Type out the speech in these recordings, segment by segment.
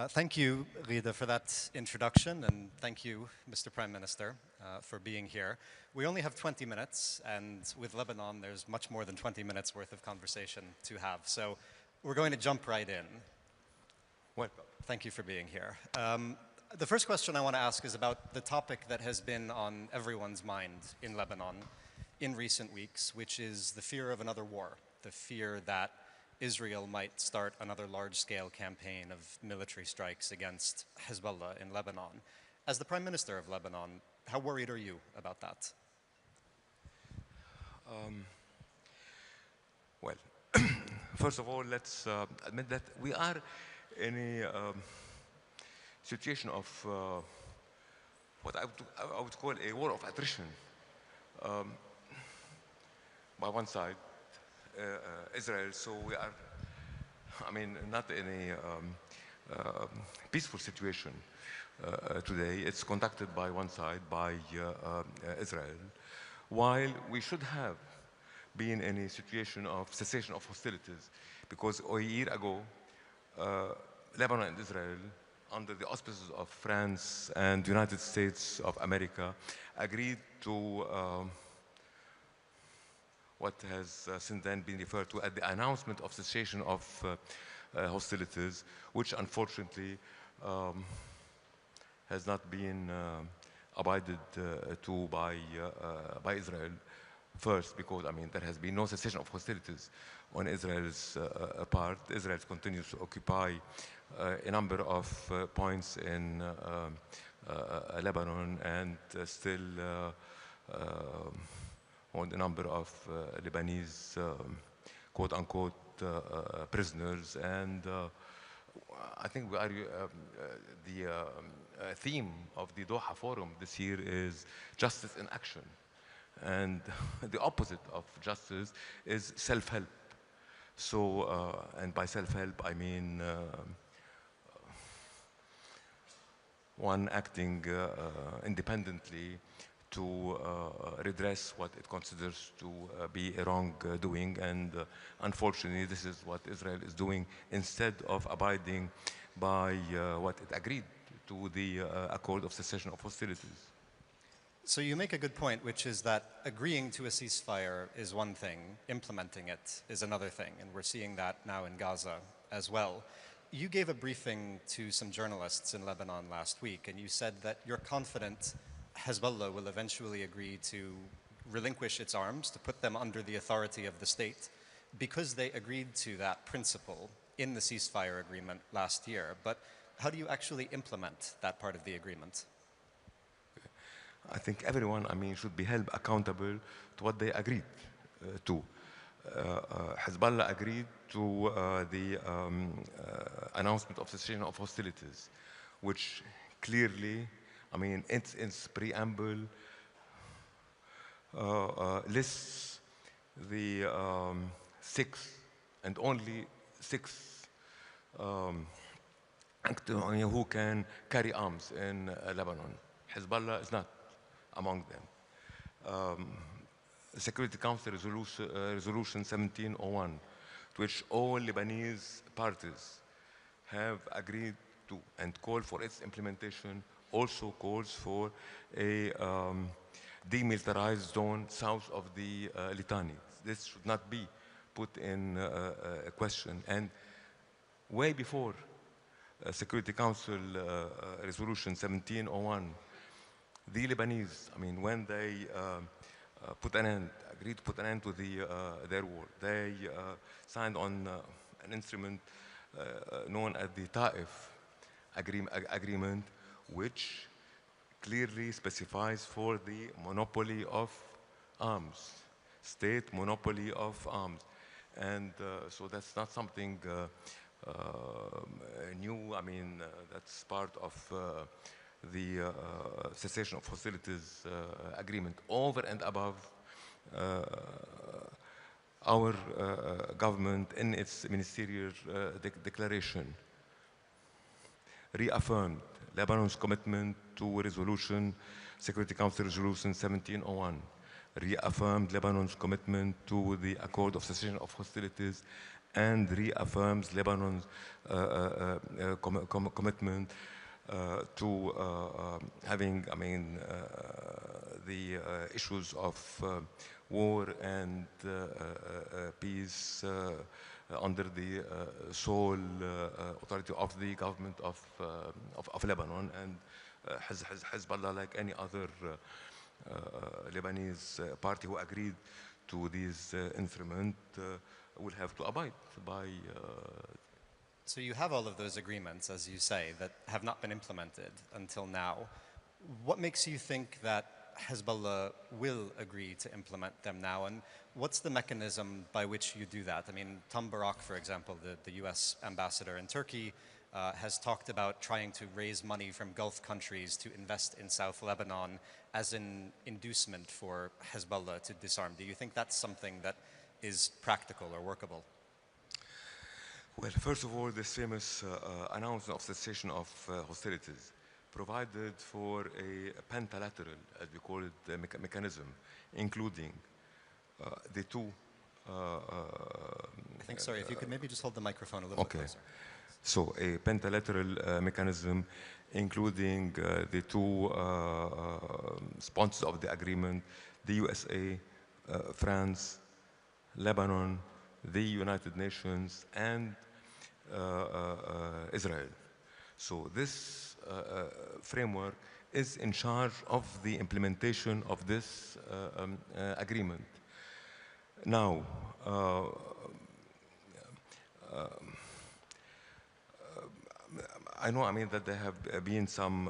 Thank you, Rida, for that introduction, and thank you, Mr. Prime Minister, for being here. We only have 20 minutes, and with Lebanon, there's much more than 20 minutes worth of conversation to have. So we're going to jump right in. Welcome. Thank you for being here. The first question I want to ask is about the topic that has been on everyone's mind in Lebanon in recent weeks, which is the fear of another war, the fear that Israel might start another large-scale campaign of military strikes against Hezbollah in Lebanon. As the Prime Minister of Lebanon, how worried are you about that? Well, first of all, let's admit that we are in a situation of what I would call a war of attrition. By one side, Israel, so we are, not in a peaceful situation today. It's conducted by one side, by Israel, while we should have been in a situation of cessation of hostilities, because a year ago, Lebanon and Israel, under the auspices of France and the United States of America, agreed to what has since then been referred to as the announcement of cessation of hostilities, which unfortunately has not been abided to by Israel. First, because there has been no cessation of hostilities on Israel's part. Israel continues to occupy a number of points in Lebanon and still on a number of Lebanese quote-unquote prisoners, and I think we are, the theme of the Doha Forum this year is justice in action, and the opposite of justice is self-help. So, and by self-help I mean one acting independently to redress what it considers to be a wrongdoing, and unfortunately this is what Israel is doing instead of abiding by what it agreed to, the Accord of Cessation of Hostilities. So you make a good point, which is that agreeing to a ceasefire is one thing, implementing it is another thing, and we're seeing that now in Gaza as well. You gave a briefing to some journalists in Lebanon last week, and you said that you're confident Hezbollah will eventually agree to relinquish its arms, to put them under the authority of the state, because they agreed to that principle in the ceasefire agreement last year. But how do you actually implement that part of the agreement? I think everyone, should be held accountable to what they agreed to. Hezbollah agreed to the announcement of cessation of hostilities, which clearly, its preamble lists the 6 and only 6 actors who can carry arms in Lebanon. Hezbollah is not among them. Security Council Resolution 1701, to which all Lebanese parties have agreed to and call for its implementation, also calls for a demilitarized zone south of the Litani. This should not be put in question. And way before Security Council Resolution 1701, the Lebanese, when they agreed to put an end to their war, they signed on an instrument known as the Taif agreement, which clearly specifies for the monopoly of arms, state monopoly of arms. And so that's not something new. That's part of the cessation of hostilities agreement, over and above our government in its ministerial declaration reaffirmed Lebanon's commitment to Security Council Resolution 1701, reaffirmed Lebanon's commitment to the Accord of Cessation of Hostilities, and reaffirms Lebanon's commitment to having, the issues of war and peace under the sole authority of the government of Lebanon, and Hezbollah, like any other Lebanese party who agreed to these instruments, will have to abide by. So you have all of those agreements, as you say, that have not been implemented until now. What makes you think that Hezbollah will agree to implement them now, and what's the mechanism by which you do that? I mean, Tom Barak, for example, the US ambassador in Turkey, has talked about trying to raise money from Gulf countries to invest in South Lebanon as an inducement for Hezbollah to disarm. Do you think that's something that is practical or workable? Well, first of all, this famous announcement of cessation of hostilities provided for a pentalateral, as we call it, mechanism, including the two. I think, sorry, if you could maybe just hold the microphone a little bit closer. So a pentalateral mechanism, including the two sponsors of the agreement, the USA, France, Lebanon, the United Nations, and Israel. So this framework is in charge of the implementation of this agreement. Now, I know, that there have been some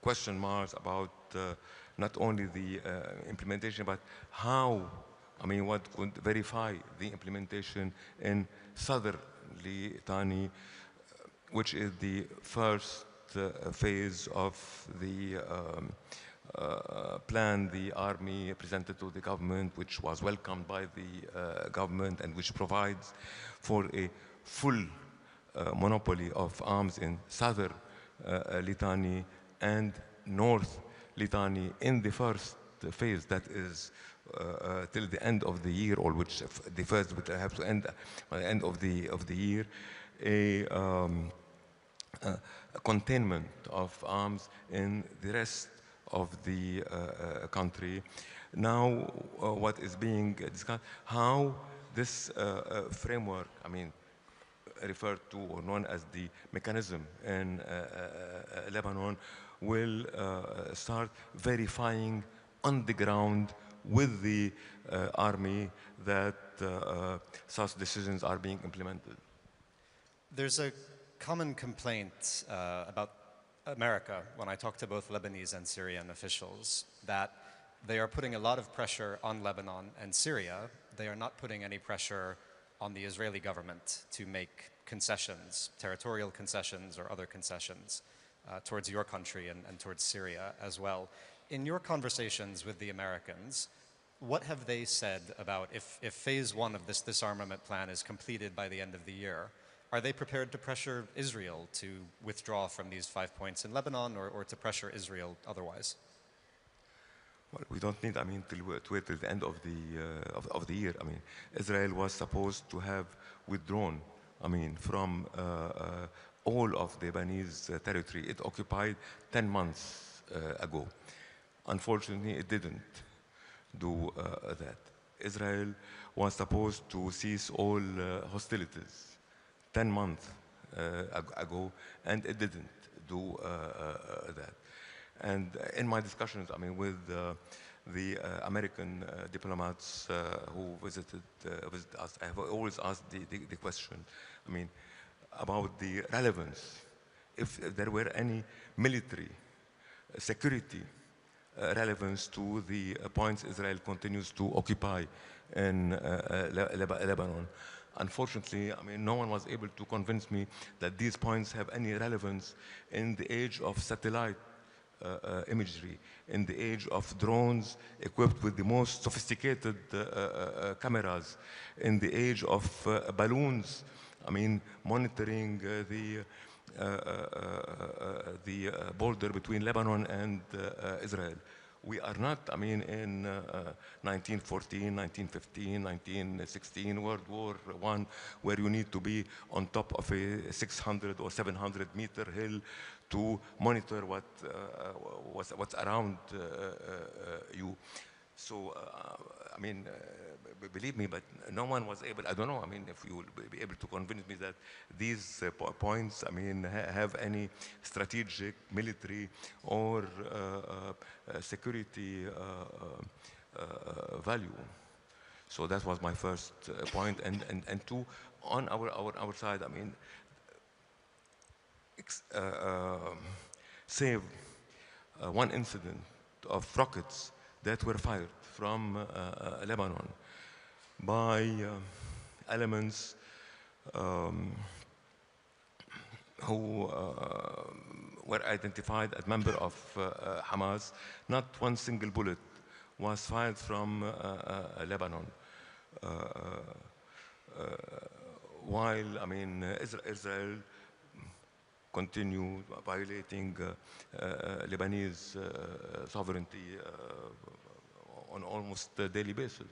question marks about not only the implementation, but how, what could verify the implementation in southern Litani, which is the first phase of the plan the army presented to the government, which was welcomed by the government, and which provides for a full monopoly of arms in southern Litani and north Litani in the first phase, that is till the end of the year, or which the first would have to end by the end of the year, a containment of arms in the rest of the country. Now, what is being discussed, how this framework, referred to or known as the mechanism in Lebanon, will start verifying on the ground with the army that such decisions are being implemented. There's a common complaint about America when I talk to both Lebanese and Syrian officials, that they are putting a lot of pressure on Lebanon and Syria. They are not putting any pressure on the Israeli government to make concessions, territorial concessions or other concessions towards your country and towards Syria as well. In your conversations with the Americans, what have they said about if phase one of this disarmament plan is completed by the end of the year? Are they prepared to pressure Israel to withdraw from these 5 points in Lebanon, or to pressure Israel otherwise? Well, we don't need, to wait till the end of the year. Israel was supposed to have withdrawn, from all of the Lebanese territory. It occupied 10 months ago. Unfortunately, it didn't do that. Israel was supposed to cease all hostilities 10 months ago, and it didn't do that. And in my discussions, with the American diplomats who visited us, I have always asked the question, about the relevance, if there were any military security relevance to the points Israel continues to occupy in Lebanon. Unfortunately, no one was able to convince me that these points have any relevance in the age of satellite imagery, in the age of drones equipped with the most sophisticated cameras, in the age of balloons, monitoring the border between Lebanon and Israel. We are not, I mean, in 1914, 1915, 1916, World War I, where you need to be on top of a 600 or 700 meter hill to monitor what's around you. So, I mean, believe me, but no one was able, I don't know, I mean, if you will be able to convince me that these points, I mean, have any strategic, military, or security value. So that was my first point. And two, on our side, I mean, save one incident of rockets that were fired from Lebanon by elements who were identified as members of Hamas. Not one single bullet was fired from Lebanon. While, I mean, Israel continue violating Lebanese sovereignty on almost a daily basis.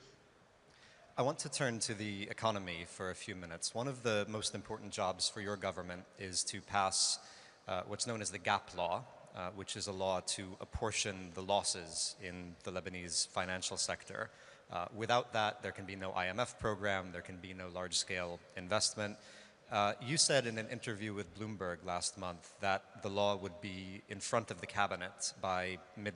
I want to turn to the economy for a few minutes. One of the most important jobs for your government is to pass what's known as the GAP law, which is a law to apportion the losses in the Lebanese financial sector. Without that, there can be no IMF program, there can be no large-scale investment. You said in an interview with Bloomberg last month that the law would be in front of the cabinet by mid